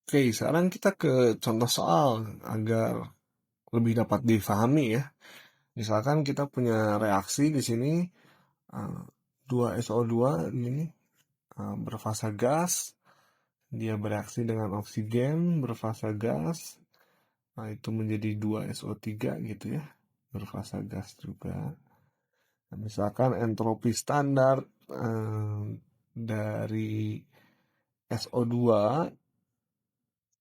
Oke, sekarang kita ke contoh soal agar lebih dapat difahami ya. Misalkan kita punya reaksi di sini, eh, 2SO2 ini berfasa gas, dia bereaksi dengan oksigen berfasa gas, nah itu menjadi 2SO3 gitu ya, berfasa gas juga. Nah, misalkan entropi standar eh, dari SO2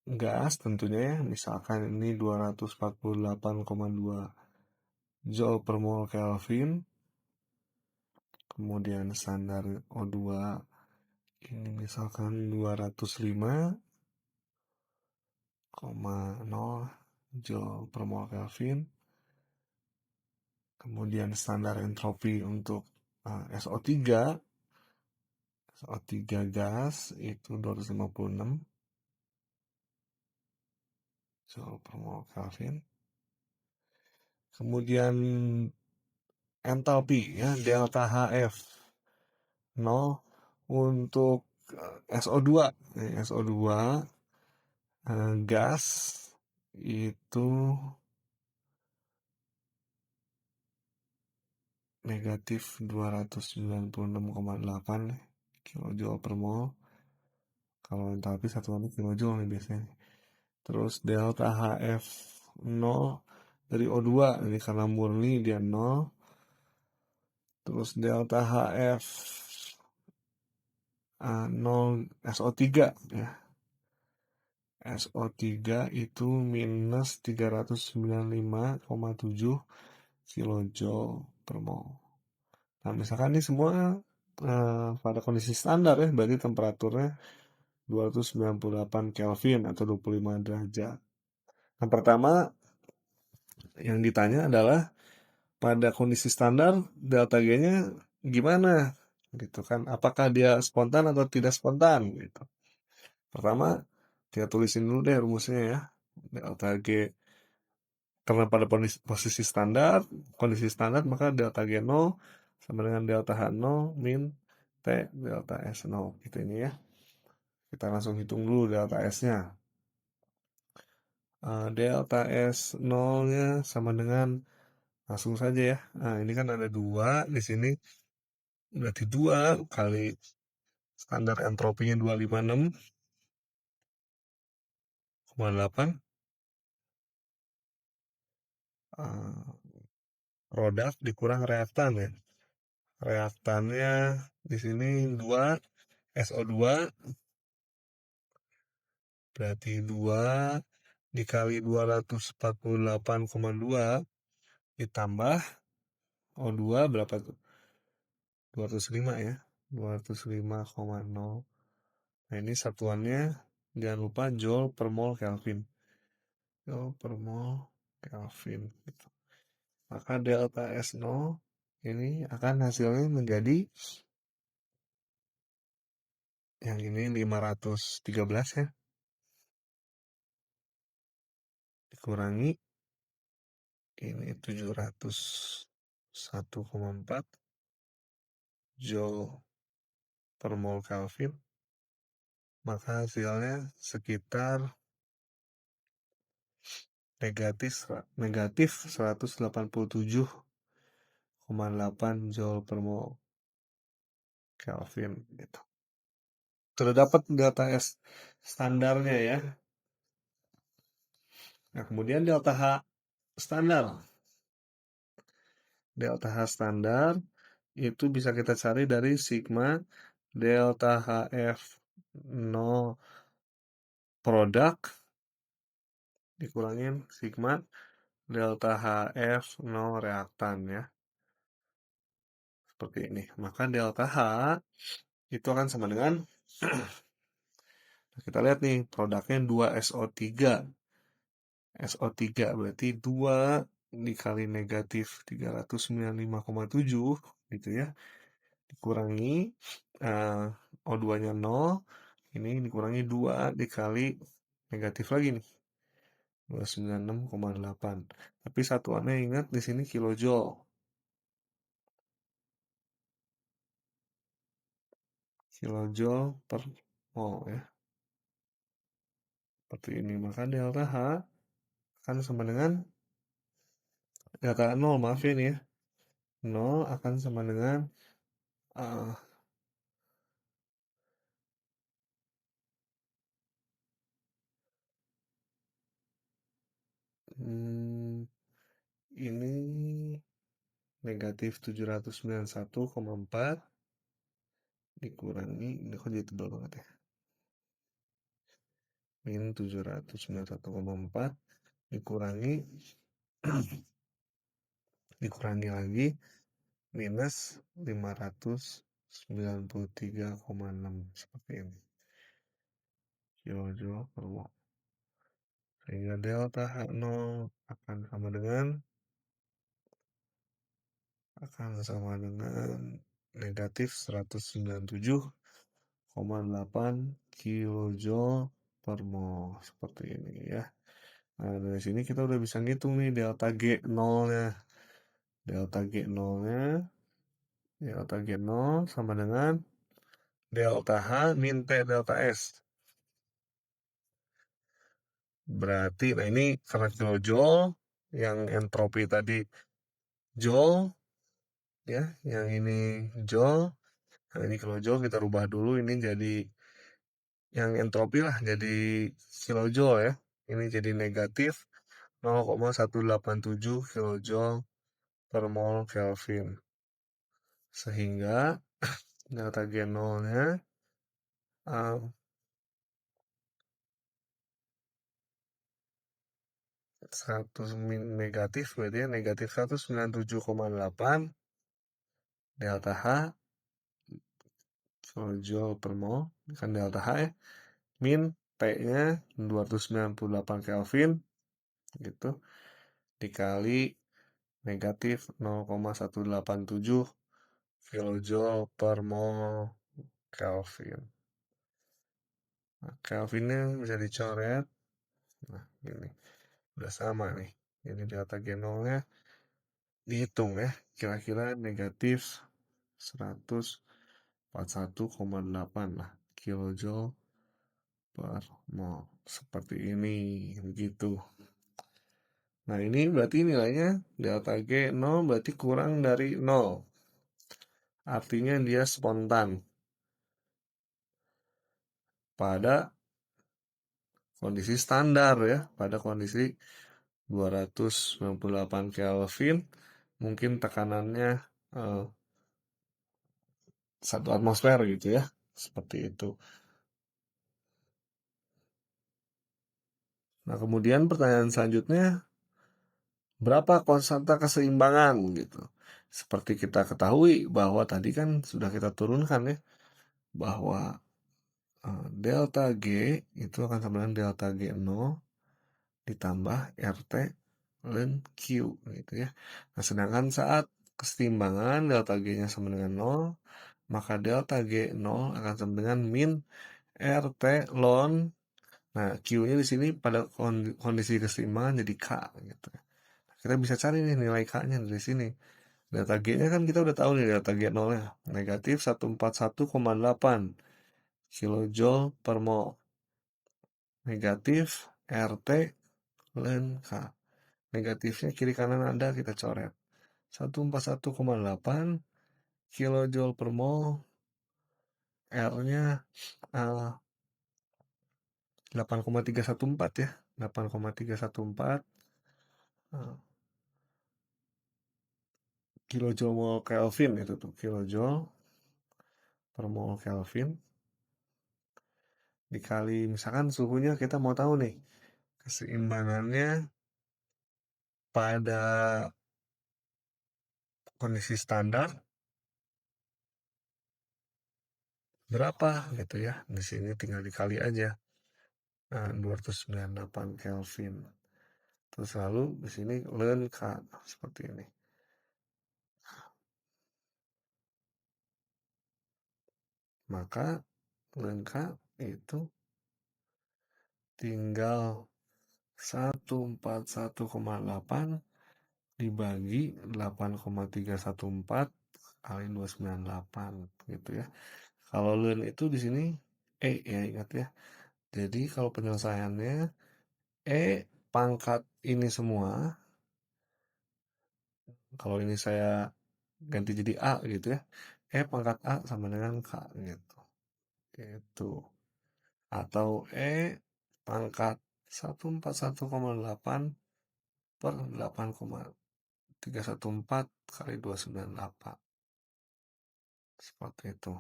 gas tentunya ya, misalkan ini 248,2 Joule per mol Kelvin, kemudian standar O2 ini misalkan 205,0 Joule per mol Kelvin, kemudian standar entropi untuk SO3 SO3 gas itu 256 Joule per mol Kelvin. Kemudian entalpi ya, delta HF 0 untuk SO2. SO2 gas itu negatif 296,8 kilojoule per mol. Kalau entalpi satuannya kilojoule nih biasanya. Terus delta HF 0 dari O2 ini karena murni dia 0. Terus delta HF 0 SO3 ya. SO3 itu minus 395,7 kilojoule per mol. Nah, misalkan ini semua pada kondisi standar ya, berarti temperaturnya 298 Kelvin atau 25 derajat. Yang pertama yang ditanya adalah pada kondisi standar delta G-nya gimana? Gitu kan. Apakah dia spontan atau tidak spontan gitu. Pertama, kita tulisin dulu deh rumusnya ya. Delta G karena pada kondisi standar maka delta G0 sama dengan delta H0 min T delta S0 gitu ini ya. Kita langsung hitung dulu delta S-nya. Delta S0-nya sama dengan langsung saja ya. Nah, ini kan ada 2 di sini. Berarti 2 kali standar entropinya 256,8 produk dikurang reaktan ya. Reaktannya di sini 2 SO2 berarti 2 dikali 248,2 ditambah O2 berapa tuh? 205 ya. 205,0. Nah, ini satuannya jangan lupa Joule per mol Kelvin. Joule per mol Kelvin gitu. Maka delta S0 ini akan hasilnya menjadi yang ini 513 ya. Dikurangi ini 701,4 Joule per mol Kelvin. Maka hasilnya sekitar negatif 187,8 Joule per mol Kelvin gitu. Sudah dapat delta S standarnya ya. Nah, kemudian delta H standar. Delta H standar itu bisa kita cari dari sigma delta HF 0 produk dikurangin sigma delta HF 0 reaktan ya. Seperti ini. Maka delta H itu akan sama dengan kita lihat nih produknya 2SO3. SO3 berarti 2 dikali negatif 395,7 gitu ya. Dikurangi O2-nya 0, ini dikurangi 2 dikali negatif lagi nih. 296,8. Tapi satuannya ingat di sini kilojoule. Kilojoule per mol ya. seperti ini. Maka delta H akan sama dengan delta nol, maaf ya ini ya. Nol akan sama dengan eh, hmm, ini negatif 791,4 dikurangi, ini kok jadi tebal banget ya, min 791,4 dikurangi dikurangi lagi minus 593,6 seperti ini kilojoule per mol, sehingga delta H0 akan sama dengan negatif 197,8 kilojoule per mol seperti ini ya. Nah, dari sini kita udah bisa ngitung nih delta G0-nya. Delta G0-nya, delta G0 sama dengan delta H min T delta S. Berarti, nah ini karena kilojoule, yang entropi tadi joule, ya, yang ini joule, yang ini kilojoule, kita rubah dulu ini jadi yang entropi lah, jadi kilojoule ya. Ini jadi negatif 0,187 kilojoule per mol Kelvin. Sehingga delta G0-nya 100 negatif, berarti ya negatif 197,8 delta H kilojoule per mol, kan delta H ya, min T-nya 298 Kelvin gitu, dikali negatif 0,187 kilojoule per mol Kelvin. Nah, Kelvinnya bisa dicoret. Nah, ini udah sama nih. Ini delta G0-nya dihitung ya, kira-kira negatif 141,8 lah kilojoule per mol. Seperti ini, begitu. Nah, ini berarti nilainya delta G 0 berarti kurang dari 0. Artinya dia spontan pada kondisi standar ya, pada kondisi 298 Kelvin, mungkin tekanannya 1 atmosfer gitu ya, seperti itu. Nah, kemudian pertanyaan selanjutnya, berapa konstanta keseimbangan gitu? Seperti kita ketahui bahwa tadi kan sudah kita turunkan ya, bahwa delta G itu akan sama dengan delta G0 ditambah RT ln Q gitu ya. Nah, sedangkan saat keseimbangan delta G-nya sama dengan 0, maka delta G0 akan sama dengan min RT ln. Nah, Q-nya di sini pada kondisi keseimbangan jadi K gitu. Kita bisa cari nih nilai K-nya dari sini. Delta G-nya kan kita udah tahu nih, delta G0-nya negatif 141,8 kilojoule per mol. Negatif RT ln K. Negatifnya kiri kanan ada, kita coret. 141,8 kilojoule per mol, R-nya 8,314 ya. 8,314 kilojoule mol Kelvin itu tuh, kilojoule per mol Kelvin dikali misalkan suhunya kita mau tahu nih keseimbangannya pada kondisi standar berapa gitu ya. Di sini tinggal dikali aja. Nah, 298 Kelvin. Terus lalu di sini ln K seperti ini. Maka ln K itu tinggal 141,8 dibagi 8,314 kali 298 gitu ya. Kalau ln itu di sini ya ingat ya. Jadi kalau penyelesaiannya E pangkat ini semua, kalau ini saya ganti jadi A gitu ya. E pangkat A sama dengan K gitu. Itu. Atau E pangkat 141,8 per 8,314 kali 298. Seperti itu.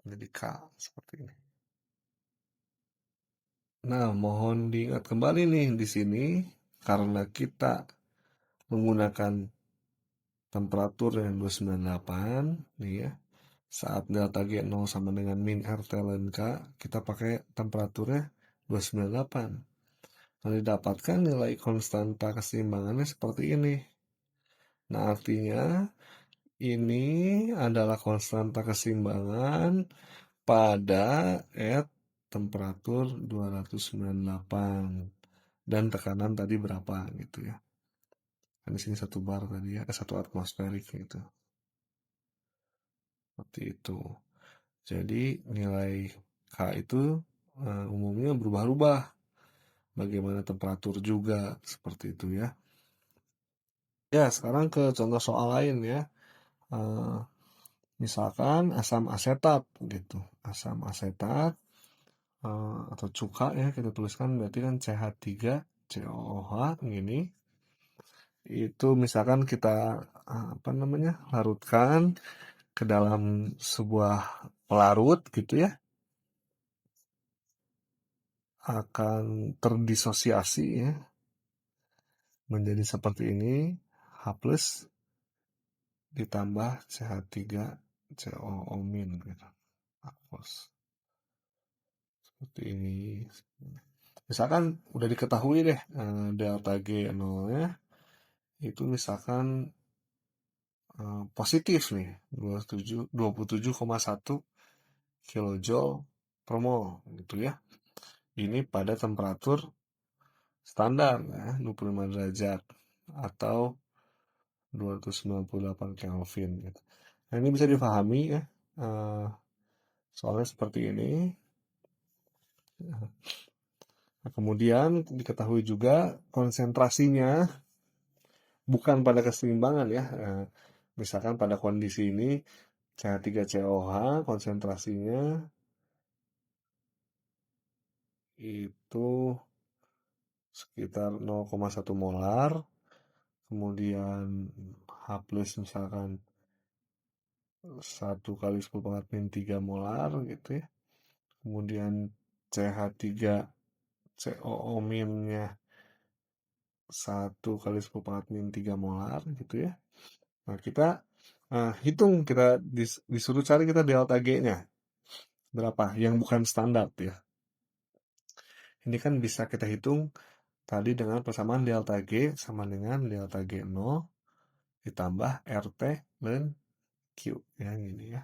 Jadi K seperti ini. Nah, mohon diingat kembali nih di sini karena kita menggunakan temperatur yang 298 nih ya. Saat delta G 0 sama dengan min RT ln K, kita pakai temperaturnya 298. Nah, didapatkan nilai konstanta keseimbangannya seperti ini. Nah, artinya ini adalah konstanta keseimbangan pada temperatur 298 dan tekanan tadi berapa gitu ya. Kan di sini 1 bar tadi ya, 1 atmosferik gitu. Seperti itu. Jadi nilai K itu umumnya berubah-ubah. Bagaimana temperatur juga seperti itu ya. Ya, sekarang ke contoh soal lain ya. Eh, Misalkan asam asetat gitu. Asam asetat atau cuka ya kita tuliskan berarti kan CH3COOH gini. Itu misalkan kita apa namanya? Larutkan ke dalam sebuah pelarut gitu ya, akan terdisosiasi ya menjadi seperti ini, H plus ditambah CH3COO- gitu. H plus seperti ini. Misalkan udah diketahui deh delta G 0-nya itu misalkan positif nih 27,1 kilojoule per mol gitu ya. Ini pada temperatur standar ya 25 derajat atau 298 Kelvin gitu. Nah, ini bisa difahami ya. eh, Soalnya seperti ini. Nah, kemudian diketahui juga konsentrasinya bukan pada keseimbangan ya. Misalkan pada kondisi ini CH3COH konsentrasinya itu sekitar 0,1 molar. Kemudian H plus misalkan 1 kali 10⁻³ gitu ya. Kemudian CH3COO-nya 1 kali 10⁻³ molar gitu ya. Nah, kita hitung, kita disuruh cari kita delta G-nya berapa yang bukan standar ya. Ini kan bisa kita hitung tadi dengan persamaan delta G sama dengan delta G0 ditambah RT dan Q ya gini ya.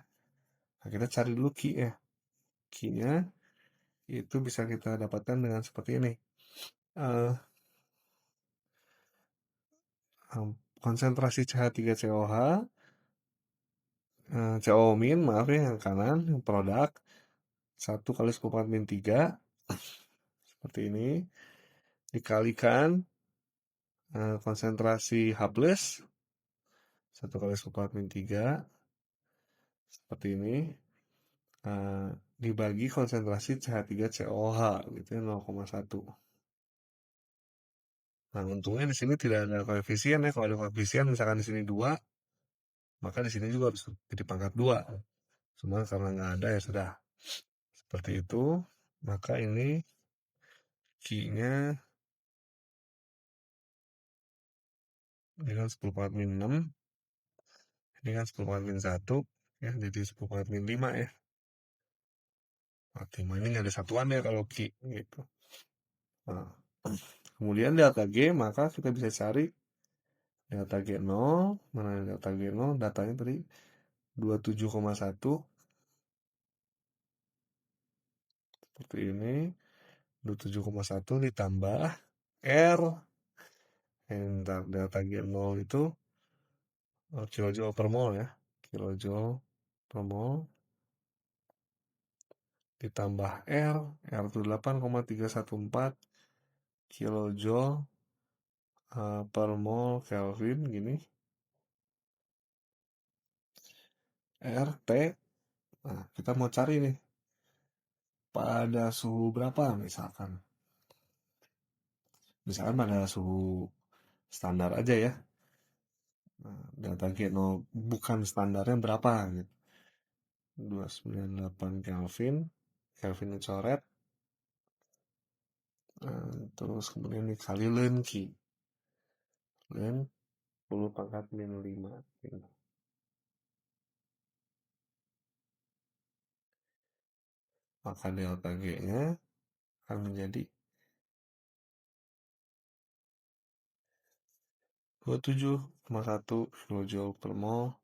Nah, kita cari dulu Q ya. Q-nya itu bisa kita dapatkan dengan seperti ini. Eh, Konsentrasi CH3COH CO min maaf ya yang kanan yang produk 1 kali 10⁻³ seperti ini dikalikan konsentrasi H plus 1 kali 10⁻³ seperti ini dibagi konsentrasi CH3COH gitu ya 0,1. Nah, untungnya di sini tidak ada koefisien ya. Kalau ada koefisien misalkan di sini 2, maka di sini juga harus jadi pangkat 2. Cuma karena nggak ada ya sudah. Seperti itu. Maka ini Q-nya ini kan 10⁻⁻6. Ini kan 10⁻⁻1. Ya, jadi 10⁻⁻5 ya. 5 ini nggak ada satuan ya kalau Q gitu. Nah, kemudian delta G, maka kita bisa cari delta G0. Mana delta G0? Datanya tadi 27,1 seperti ini. 27,1 ditambah R delta G0 itu kilojoule per mol ya. Kilojoule per mol ditambah R itu 8,314 kilojoule per mol Kelvin gini. RT, nah kita mau cari nih pada suhu berapa misalkan. Misalkan pada suhu standar aja ya. Nah, delta G0 bukan standarnya berapa gitu. 298 Kelvin. Kelvin dicoret. Terus kemudian dikali Leun Ki. Leun 10 pangkat min 5. Gitu. Maka delta G-nya akan menjadi 27,1 kilojoule per mol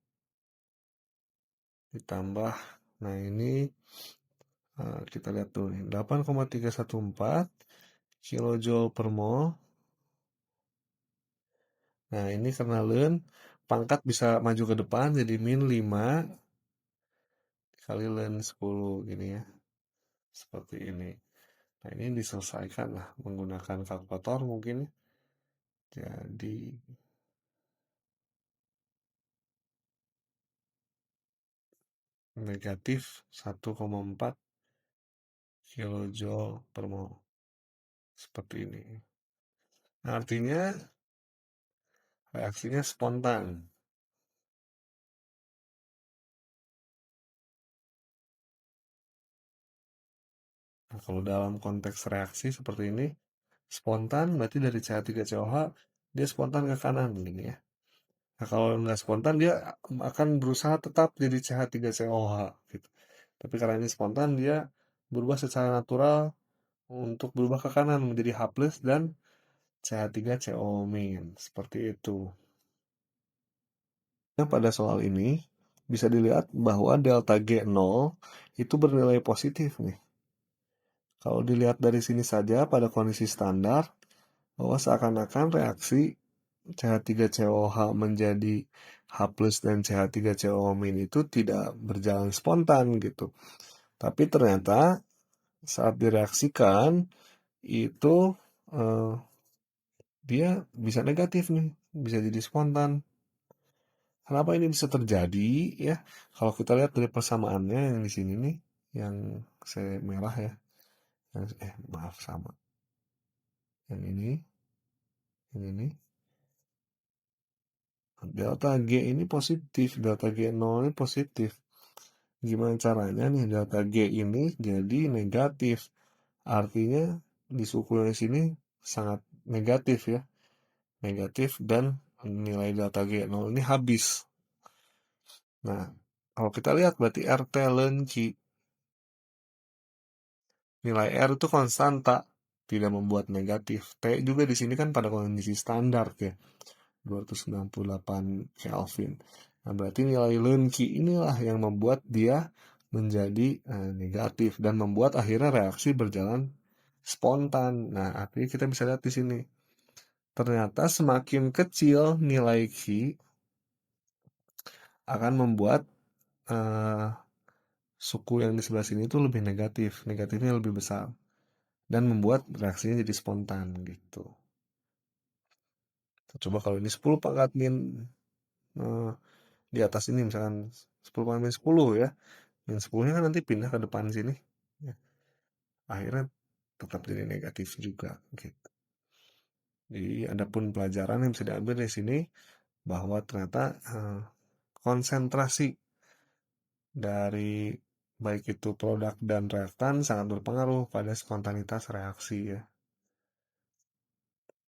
ditambah, nah ini kita lihat dulu nih, 8,314 kilojoule per mol. Nah ini karena Leun pangkat bisa maju ke depan jadi min 5 kali Leun 10 gini ya, seperti ini. Nah ini diselesaikan lah menggunakan kalkulator mungkin ya. Jadi negatif 1,4 kilojoule per mol. Seperti ini. Nah, artinya reaksinya spontan. Nah, kalau dalam konteks reaksi seperti ini, spontan berarti dari CH3COH dia spontan ke kanan gini ya. Nah, kalau nggak spontan dia akan berusaha tetap jadi CH3COH gitu. Tapi karena ini spontan dia berubah secara natural untuk berubah ke kanan menjadi H+ dan CH3CO-. Seperti itu. Nah, pada soal ini bisa dilihat bahwa delta G0 itu bernilai positif nih. Kalau dilihat dari sini saja pada kondisi standar, bahwa seakan-akan reaksi CH3COH menjadi H+ dan CH3CO- itu tidak berjalan spontan gitu. Tapi ternyata saat direaksikan itu dia bisa negatif nih, bisa jadi spontan. Kenapa ini bisa terjadi ya? Kalau kita lihat dari persamaannya yang di sini nih, yang saya merah ya. Maaf sama. Yang ini. Delta G ini positif, delta G0 ini positif. Gimana caranya nih delta G ini jadi negatif? Artinya di suku yang sini sangat negatif ya. Negatif dan nilai delta G0 ini habis. Nah, kalau kita lihat berarti RT ln Q. Nilai R itu konstanta, tidak membuat negatif. T juga di sini kan pada kondisi standar ya. 298 Kelvin. Nah, berarti nilai ln Q inilah yang membuat dia menjadi negatif dan membuat akhirnya reaksi berjalan spontan. Nah, artinya kita bisa lihat di sini. Ternyata semakin kecil nilai Q akan membuat suku yang di sebelah sini itu lebih negatif, negatifnya lebih besar dan membuat reaksinya jadi spontan gitu. Coba kalau ini 10 pangkat min di atas ini misalkan 10 pangkat min 10 ya. Min 10-nya kan nanti pindah ke depan sini. Ya. Akhirnya tetap jadi negatif juga gitu. Jadi ada pun pelajaran yang bisa diambil dari sini bahwa ternyata konsentrasi dari baik itu produk dan reaktan sangat berpengaruh pada spontanitas reaksi ya.